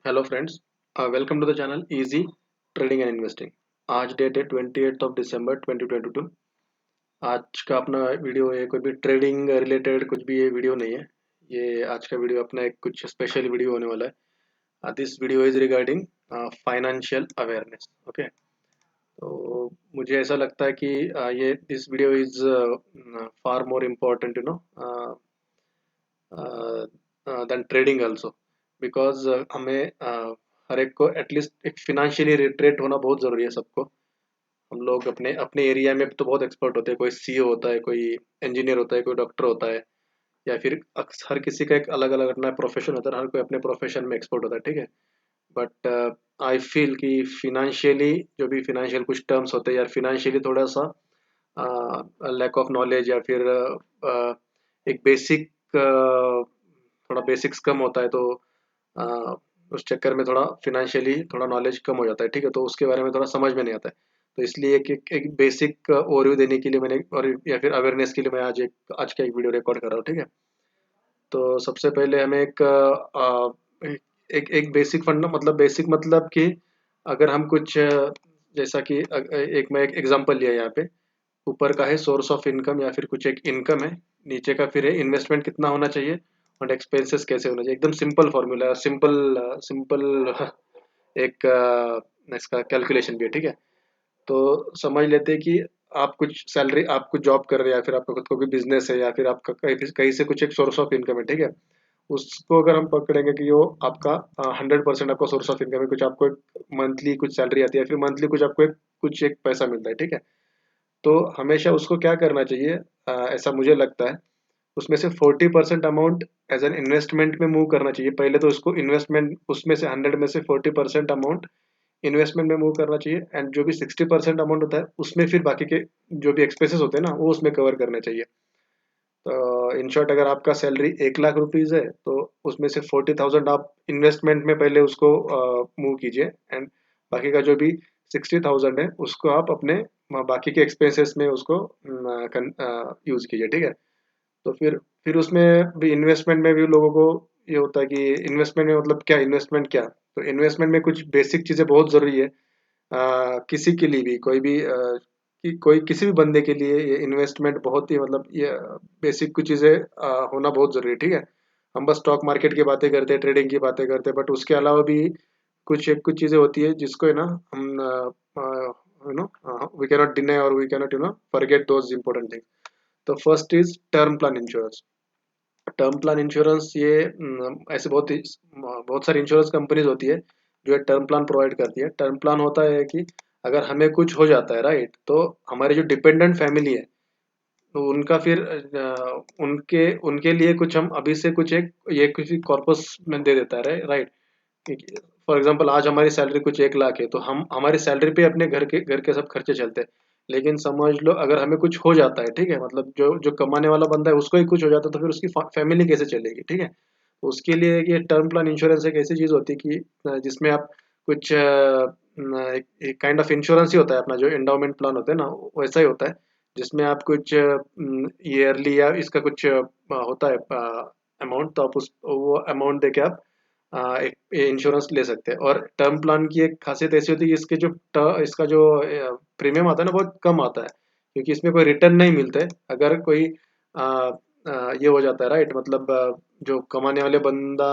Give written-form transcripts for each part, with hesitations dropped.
Hello friends, welcome to the channel easy trading and investing. आज date है 28 दिसंबर 2022। आज का अपना वीडियो है, कोई भी ट्रेडिंग रिलेटेड कुछ भी ये वीडियो नहीं है। ये आज का वीडियो अपना एक कुछ स्पेशल वीडियो होने वाला है। This video is regarding financial awareness. Okay, तो मुझे ऐसा लगता है कि ये this video is far more important then trading also, because हमें हर एक को एटलीस्ट एक फिनेंशियली लिटरेट होना बहुत ज़रूरी है सबको। हम लोग अपने अपने एरिया में तो बहुत एक्सपर्ट होते हैं, कोई सीईओ होता है, कोई इंजीनियर होता है, कोई डॉक्टर होता है, या फिर हर किसी का एक अलग अलग अपना प्रोफेशन होता है, हर कोई अपने प्रोफेशन में एक्सपर्ट होता है, ठीक है। बट आई फील कि फिनेंशियली जो भी फिनेंशियल कुछ टर्म्स होते हैं, या फिनेंशियली थोड़ा सा लैक ऑफ नॉलेज, या फिर एक बेसिक थोड़ा बेसिक्स कम होता है, तो अ, उस चक्कर में थोड़ा फिनेंशियली थोड़ा नॉलेज कम हो जाता है, ठीक है। तो उसके बारे में थोड़ा समझ में नहीं आता है। तो इसलिए एक बेसिक ओवरव्यू देने के लिए मैंने, और या फिर अवेयरनेस के लिए मैं आज का एक वीडियो रिकॉर्ड कर रहा हूँ, ठीक है। तो सबसे पहले हमें एक बेसिक फंडा, मतलब बेसिक मतलब कि अगर हम कुछ जैसा कि एक मैं एक एग्जांपल लिया यहाँ पे। ऊपर का है सोर्स ऑफ इनकम, या फिर कुछ एक इनकम है। नीचे का फिर है इन्वेस्टमेंट कितना होना चाहिए, और एक्सपेंसेस कैसे होना चाहिए। एकदम सिंपल फॉर्मूला है, सिंपल सिंपल एक इसका कैलकुलेशन भी है, ठीक है। तो समझ लेते हैं कि आप कुछ सैलरी, आप कुछ जॉब कर रहे हैं, या फिर आपका खुद को कोई बिजनेस है, या फिर आपका कहीं कहीं से कुछ एक सोर्स ऑफ इनकम है, ठीक है। उसको अगर हम पकड़ेंगे कि वो आपका 100% आपका सोर्स ऑफ इनकम है, कुछ आपको एक मंथली कुछ सैलरी आती है, या फिर मंथली कुछ आपको एक कुछ एक पैसा मिलता है, ठीक है। तो हमेशा उसको क्या करना चाहिए, ऐसा मुझे लगता है, उसमें से 40% अमाउंट एज एन इन्वेस्टमेंट में मूव करना चाहिए। पहले तो उसको इन्वेस्टमेंट, उसमें से 100 में से 40% अमाउंट इन्वेस्टमेंट में मूव करना चाहिए, एंड जो भी 60% अमाउंट होता है उसमें फिर बाकी के जो भी एक्सपेंसेस होते हैं ना, वो उसमें कवर करने चाहिए। तो इन शॉर्ट, अगर आपका सैलरी 1 लाख रुपीज़ है, तो उसमें से 40,000 आप इन्वेस्टमेंट में पहले उसको मूव कीजिए, एंड बाकी का जो भी 60,000 है उसको आप अपने बाकी के एक्सपेंसेस में उसको यूज़ कीजिए, ठीक है। तो फिर उसमें भी इन्वेस्टमेंट में भी लोगों को ये होता है कि इन्वेस्टमेंट में मतलब क्या, इन्वेस्टमेंट क्या। तो इन्वेस्टमेंट में कुछ बेसिक चीज़ें बहुत ज़रूरी है। किसी के लिए भी, कोई भी कोई किसी भी बंदे के लिए ये इन्वेस्टमेंट बहुत ही, मतलब ये बेसिक कुछ चीज़ें होना बहुत ज़रूरी है, ठीक है। हम बस स्टॉक मार्केट की बातें करते हैं, ट्रेडिंग की बातें करते हैं, बट उसके अलावा भी कुछ चीज़ें होती है जिसको है ना, हम you know we can not deny, और we can not forget those important thing. तो first is term plan insurance. Term plan insurance ये ऐसे बहुत सारी इंश्योरेंस कंपनीज होती है जो ये टर्म प्लान प्रोवाइड करती है। टर्म प्लान होता है कि अगर हमें कुछ हो जाता है, राइट, तो हमारे जो डिपेंडेंट फैमिली है, तो उनका फिर उनके उनके लिए कुछ हम अभी से कुछ एक ये किसी कॉर्पस में दे देता है, राइट। फॉर एग्जांपल आज हमारी सैलरी कुछ 1 लाख है, तो हम हमारी सैलरी पे अपने घर के सब खर्चे चलते हैं। लेकिन समझ लो अगर हमें कुछ हो जाता है, ठीक है, मतलब जो जो कमाने वाला बंदा है उसको ही कुछ हो जाता है, तो फिर उसकी फैमिली कैसे चलेगी, ठीक है। तो उसके लिए ये टर्म प्लान इंश्योरेंस एक ऐसी चीज होती है कि जिसमें आप कुछ एक काइंड ऑफ इंश्योरेंस ही होता है अपना, जो एंडाउमेंट प्लान होता है ना, वैसा ही होता है। जिसमें आप कुछ ईयरली या इसका कुछ होता है अमाउंट, तो आप उस वो अमाउंट दे के आप एक इंश्योरेंस ले सकते हैं। और टर्म प्लान की एक खासियत ऐसी होती है कि इसका जो प्रीमियम आता है ना, बहुत कम आता है, क्योंकि इसमें कोई रिटर्न नहीं मिलता है। अगर कोई ये हो जाता है, राइट, मतलब जो कमाने वाले बंदा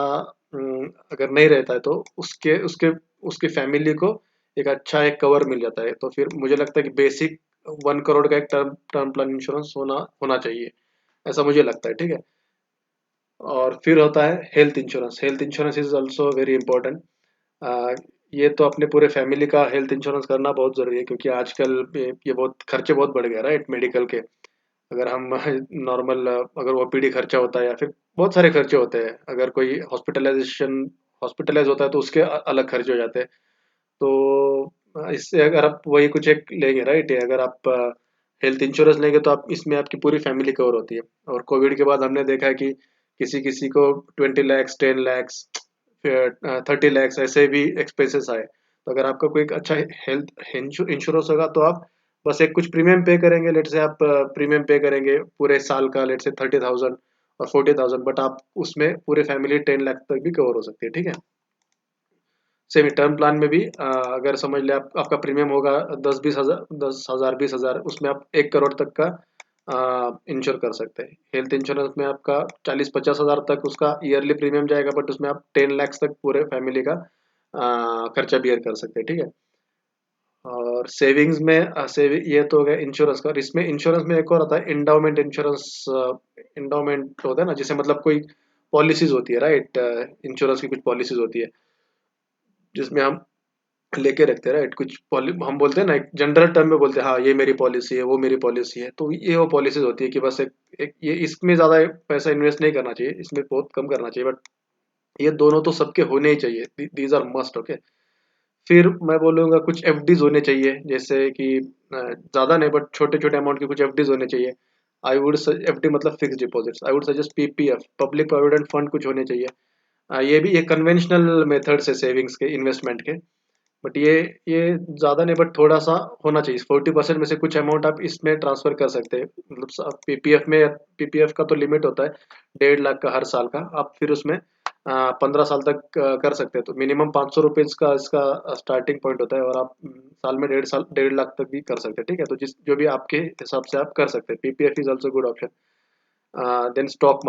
अगर नहीं रहता है, तो उसके उसके उसकी फैमिली को एक अच्छा एक कवर मिल जाता है। तो फिर मुझे लगता है कि बेसिक 1 करोड़ का एक टर्म टर्म प्लान इंश्योरेंस होना होना चाहिए, ऐसा मुझे लगता है, ठीक है। और फिर होता है health insurance. Health insurance is also very important. ये तो अपने पूरे फैमिली का हेल्थ इंश्योरेंस करना बहुत ज़रूरी है, क्योंकि आजकल ये बहुत खर्चे बहुत बढ़ गए, राइट, मेडिकल के। अगर हम नॉर्मल अगर ओपीडी खर्चा होता है, या फिर बहुत सारे खर्चे होते हैं, अगर कोई हॉस्पिटलाइज होता है, तो उसके अलग खर्चे हो जाते हैं। तो इससे अगर आप वही कुछ एक लेंगे, राइट, अगर आप हेल्थ इंश्योरेंस लेंगे, तो आप इसमें आपकी पूरी फैमिली कवर होती है। और कोविड के बाद हमने देखा है कि किसी किसी को 20 लैक्स, 10 लैक्स, फिर 30 लैक्स ऐसे भी एक्सपेंसेस आए। तो अगर आपका कोई एक अच्छा हेल्थ इंश्योरेंस होगा, तो आप बस एक कुछ प्रीमियम पे करेंगे। लेट से आप प्रीमियम पे करेंगे पूरे साल का, लेट से 30,000 और 40,000, बट आप उसमें पूरे फैमिली 10 लाख तक भी कवर हो सकती है, ठीक है। सेमी टर्म प्लान में भी अगर समझ ले आपका प्रीमियम होगा 10-20 हज़ार उसमें आप 1 करोड़ तक का इंश्योर कर सकते हैं। हेल्थ इंश्योरेंस में आपका 40-50 हज़ार तक उसका ईयरली प्रीमियम जाएगा, बट उसमें आप 10 लाख तक पूरे फैमिली का खर्चा बियर कर सकते हैं, ठीक है। और सेविंग्स में सेविंग ये तो हो गया इंश्योरेंस का, और इसमें इंश्योरेंस में एक और आता है इंडाउमेंट इंश्योरेंस। इंडाउमेंट होता है ना, जिसे मतलब कोई पॉलिसीज होती है, राइट। इंश्योरेंस की कुछ पॉलिसीज होती है जिसमें हम लेके रखते हैं, राइट। हम बोलते हैं ना, एक जनरल टर्म में बोलते हैं हाँ ये मेरी पॉलिसी है, वो मेरी पॉलिसी है। तो ये वो पॉलिसीज होती है कि बस एक ये इसमें ज्यादा पैसा इन्वेस्ट नहीं करना चाहिए, इसमें बहुत कम करना चाहिए, बट ये दोनों तो सबके होने ही चाहिए। These are must, okay. फिर मैं बोलूँगा कुछ एफडीज होने चाहिए, जैसे कि ज़्यादा नहीं बट छोटे छोटे अमाउंट के कुछ एफडीज होने चाहिए। आई वुड एफडी मतलब fix deposits, I would suggest PPF, public provident fund कुछ होने चाहिए। ये भी एक कन्वेंशनल मेथड्स है सेविंग्स के, इन्वेस्टमेंट के। बट ये ज़्यादा नहीं बट थोड़ा सा होना चाहिए। 40% में से कुछ अमाउंट आप इसमें ट्रांसफर कर सकते हैं, मतलब पीपीएफ में। पीपीएफ का तो लिमिट होता है 1.5 लाख का हर साल का, आप फिर उसमें 15 साल तक कर सकते हैं। तो मिनिमम 500 रुपीज़ का इसका स्टार्टिंग पॉइंट होता है, और आप साल में 1.5 लाख तक भी कर सकते हैं, ठीक है। तो जिस जो भी आपके हिसाब से आप कर सकते हैं, PPF is also good option. Then stock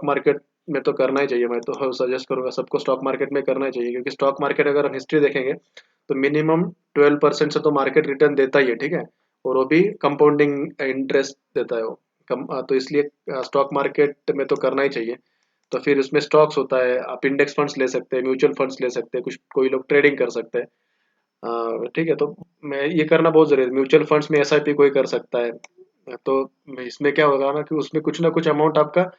market में तो करना ही चाहिए। मैं तो सजेस्ट करूंगा सबको स्टॉक मार्केट में करना ही चाहिए, क्योंकि स्टॉक मार्केट अगर हम हिस्ट्री देखेंगे तो मिनिमम 12% से तो मार्केट रिटर्न देता ही है, ठीक है। और वो भी कंपाउंडिंग इंटरेस्ट देता है वो। तो इसलिए स्टॉक मार्केट में तो करना ही चाहिए। तो फिर उसमें स्टॉक्स होता है, आप इंडेक्स फंड्स ले सकते हैं, म्यूचुअल फंड्स ले सकते हैं, कुछ कोई लोग ट्रेडिंग कर सकते हैं। ठीक है। तो मैं ये करना बहुत ज़रूरी है। म्यूचुअल फंड्स में एसआईपी कोई कर सकता है। तो इसमें क्या होगा ना कि उसमें कुछ ना कुछ अमाउंट आपका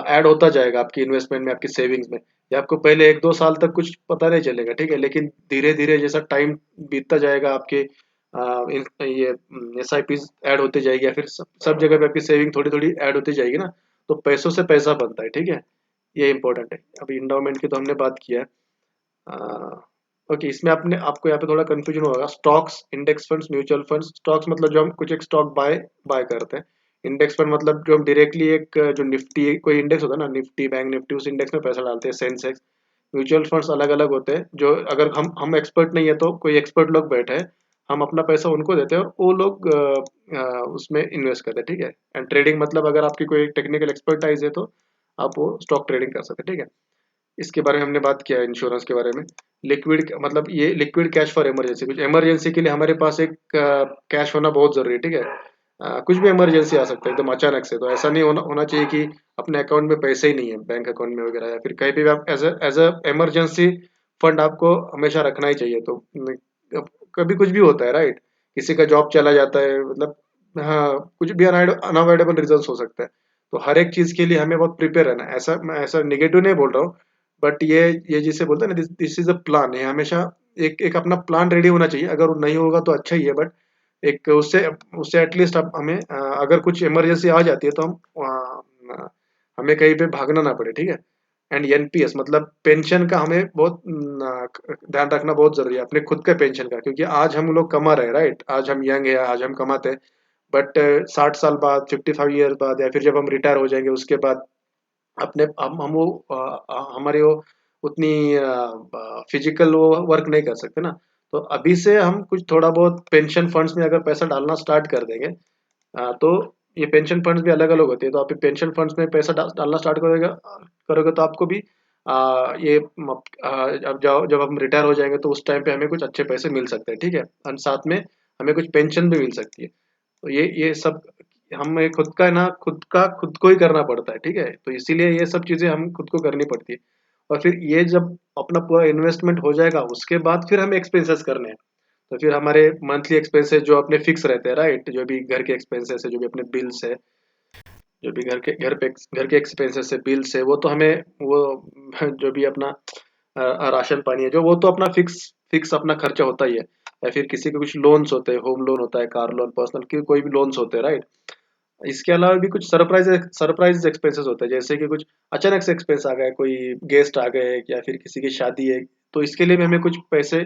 ऐड होता जाएगा आपकी इन्वेस्टमेंट में, आपकी सेविंग्स में। ये आपको पहले 1-2 साल तक कुछ पता नहीं चलेगा, ठीक है, लेकिन धीरे धीरे जैसा टाइम बीतता जाएगा आपके ये एस आई पीज ऐड होती जाएगी, या फिर सब जगह पे आपकी सेविंग थोड़ी थोड़ी ऐड होती जाएगी ना, तो पैसों से पैसा बनता है, ठीक है। ये इंपॉर्टेंट है। अभी इंडाउमेंट की तो हमने बात किया है। ओके, इसमें आपने आपको यहाँ पे थोड़ा कंफ्यूजन होगा। Stocks, index funds, mutual funds. Stocks मतलब जो हम कुछ एक स्टॉक बाय बाय करते हैं। इंडेक्स फंड मतलब जो हम डायरेक्टली एक जो निफ्टी कोई इंडेक्स होता है ना, निफ्टी, बैंक निफ्टी, उस इंडेक्स में पैसा डालते हैं, सेंसेक्स। म्यूचुअल फंड्स अलग अलग होते हैं, जो अगर हम एक्सपर्ट नहीं है तो कोई एक्सपर्ट लोग बैठे हैं, हम अपना पैसा उनको देते हैं और वो लोग उसमें इन्वेस्ट करते हैं, ठीक है। एंड ट्रेडिंग मतलब अगर आपकी कोई टेक्निकल एक्सपर्टाइज है तो आप वो स्टॉक ट्रेडिंग कर सकते हैं, ठीक है। इसके बारे में हमने बात किया, इंश्योरेंस के बारे में। लिक्विड मतलब ये लिक्विड कैश फॉर इमरजेंसी, कुछ इमरजेंसी के लिए हमारे पास एक कैश होना बहुत जरूरी है, ठीक है। कुछ भी इमरजेंसी आ सकता है एकदम अचानक से, तो ऐसा नहीं होना चाहिए कि अपने अकाउंट में पैसे ही नहीं है, बैंक अकाउंट में वगैरह, या फिर कहीं पे भी आप एज अ इमरजेंसी फंड आपको हमेशा रखना ही चाहिए। तो कभी कुछ भी होता है, राइट। किसी का जॉब चला जाता है, मतलब हाँ, कुछ भी अनअवॉइडेबल रीजंस हो सकता है। तो हर एक चीज के लिए हमें बहुत प्रिपेयर रहना है। मैं ऐसा निगेटिव नहीं बोल रहा हूँ, बट ये जिसे बोलते हैं ना, दिस इज अ प्लान है हमेशा। एक एक अपना प्लान रेडी होना चाहिए। अगर वो नहीं होगा तो अच्छा ही है, बट एक उससे उससे एटलीस्ट आप हमें अगर कुछ इमरजेंसी आ जाती है तो हमें कहीं पे भागना ना पड़े, ठीक है। एंड एनपीएस मतलब पेंशन का हमें बहुत ध्यान रखना बहुत जरूरी है, अपने खुद के पेंशन का। क्योंकि आज हम लोग कमा रहे हैं, राइट, आज हम यंग है, आज हम कमाते हैं, बट 60 साल बाद, 55 ईयर बाद, या फिर जब हम रिटायर हो जाएंगे उसके बाद अपने हम वो हमारे वो उतनी फिजिकल वो वर्क नहीं कर सकते ना। तो अभी से हम कुछ थोड़ा बहुत पेंशन फंड्स में अगर पैसा डालना स्टार्ट कर देंगे, तो ये पेंशन फंड्स भी अलग अलग होते हैं। तो आप पेंशन फंड्स में पैसा डालना स्टार्ट करोगे करोगे तो आपको भी अब जब हम रिटायर हो जाएंगे तो उस टाइम पे हमें कुछ अच्छे पैसे मिल सकते हैं, ठीक है। और साथ में हमें कुछ पेंशन भी मिल सकती है। तो ये सब हमें खुद का ना, खुद को ही करना पड़ता है, ठीक है। तो इसीलिए ये सब चीजें हम खुद को करनी पड़ती है। और फिर ये जब अपना पूरा इन्वेस्टमेंट हो जाएगा उसके बाद फिर हमें एक्सपेंसेस करने हैं। तो फिर हमारे मंथली एक्सपेंसेस जो अपने फिक्स रहते हैं, राइट, जो भी घर के एक्सपेंसेस है, जो भी अपने बिल्स है, जो भी घर के एक्सपेंसेस है, बिल्स है, वो तो हमें वो जो भी अपना राशन पानी है, जो वो तो अपना फिक्स फिक्स अपना खर्चा होता ही है। या फिर किसी के कुछ लोन्स होते हैं, होम लोन होता है, कार लोन, पर्सनल के कोई भी लोन्स होते हैं, राइट। इसके अलावा भी कुछ सरप्राइज एक्सपेंसेस होते हैं, जैसे कि कुछ अचानक से एक्सपेंस आ गए, कोई गेस्ट आ गए, या फिर किसी की शादी है, तो इसके लिए भी हमें कुछ पैसे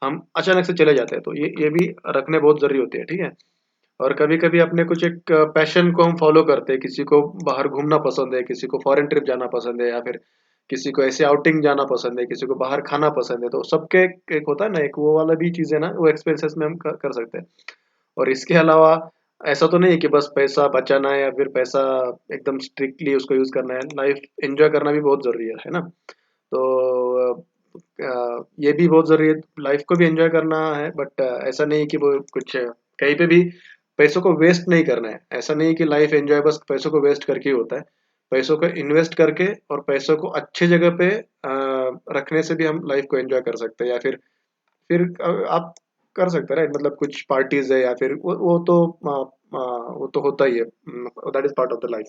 हम अचानक से चले जाते हैं। तो ये भी रखने बहुत जरूरी होते हैं, ठीक है। और कभी कभी अपने कुछ एक पैशन को हम फॉलो करते हैं, किसी को बाहर घूमना पसंद है, किसी को फॉरेन ट्रिप जाना पसंद है, या फिर किसी को ऐसे आउटिंग जाना पसंद है, किसी को बाहर खाना पसंद है, तो सबके एक होता है ना, एक वो वाला भी चीज़ है ना, वो एक्सपेंसेस में हम कर सकते हैं। और इसके अलावा ऐसा तो नहीं है कि बस पैसा बचाना है या फिर पैसा एकदम स्ट्रिक्टली उसको यूज़ करना है, लाइफ एंजॉय करना भी बहुत ज़रूरी है ना? तो ये भी बहुत ज़रूरी है, लाइफ को भी एंजॉय करना है, बट ऐसा नहीं कि वो कुछ कहीं पे भी पैसों को वेस्ट नहीं करना है। ऐसा नहीं कि लाइफ एंजॉय बस पैसों को वेस्ट करके ही होता है। पैसों को इन्वेस्ट करके और पैसों को अच्छी जगह पे रखने से भी हम लाइफ को एंजॉय कर सकते हैं, या फिर आप कर सकते हैं, राइट? मतलब कुछ पार्टीज है, या फिर वो तो होता ही है, that is part of the life.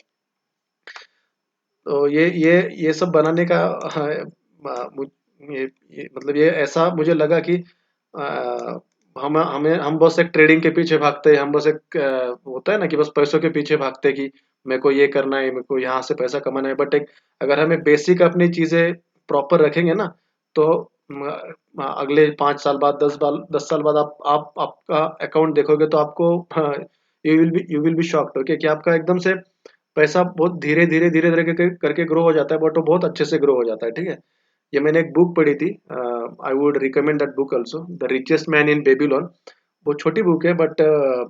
तो ये सब बनाने का हाँ, आ, मुझ- ये मतलब ये ऐसा मुझे लगा कि आ, हम बस एक ट्रेडिंग के पीछे भागते हैं, हम बस एक होता है ना कि बस पैसों के पीछे भागते हैं कि मेरे को ये करना है, मेरे को यहाँ से पैसा कमाना है, बट एक अगर हमें बेसिक अपनी चीजें प्रॉपर रखेंगे ना, तो अगले 5 साल बाद, 10 साल बाद आप आपका अकाउंट देखोगे तो आपको you will be shocked, okay, कि आपका एकदम से पैसा बहुत धीरे धीरे धीरे धीरे करके ग्रो हो जाता है, बट वो बहुत अच्छे से ग्रो हो जाता है, ठीक है। ये मैंने एक बुक पढ़ी थी, I would recommend that book also, the richest man in Babylon. वो छोटी बुक है, बट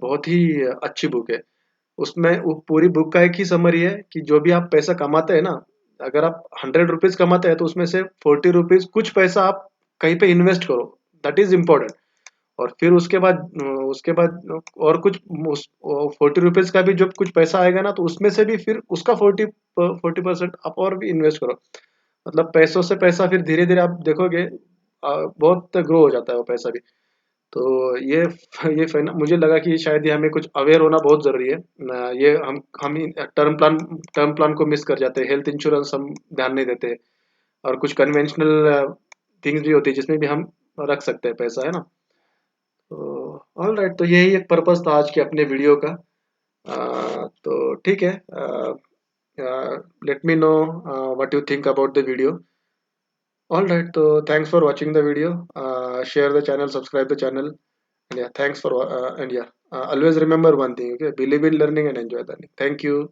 बहुत ही अच्छी बुक है। उसमें वो पूरी बुक का एक ही समरी है कि जो भी आप पैसा कमाते हैं ना, अगर आप 100 रुपीज कमाते हैं तो उसमें से 40 रुपीज कुछ पैसा आप कहीं पे इन्वेस्ट करो, दैट इज इम्पोर्टेंट। और फिर उसके बाद और कुछ 40 रुपीज का भी जब कुछ पैसा आएगा ना, तो उसमें से भी फिर उसका 40% आप और भी इन्वेस्ट करो। मतलब पैसों से पैसा फिर धीरे धीरे आप देखोगे बहुत ग्रो हो जाता है वो पैसा भी। तो ये मुझे लगा कि शायद ये हमें कुछ अवेयर होना बहुत जरूरी है ये हम टर्म प्लान को मिस कर जाते हैं, हेल्थ इंश्योरेंस हम ध्यान नहीं देते हैं, और कुछ कन्वेंशनल थिंग्स भी होती है जिसमें भी हम रख सकते हैं पैसा, है ना? तो ऑल राइट, तो यही एक पर्पस था आज के अपने वीडियो का। तो ठीक है, let me know what you think about the video. All right, तो thanks for watching the video, share the channel, subscribe the channel, and yeah, thanks for and yeah, always remember one thing, okay, believe in learning and enjoy learning. Thank you.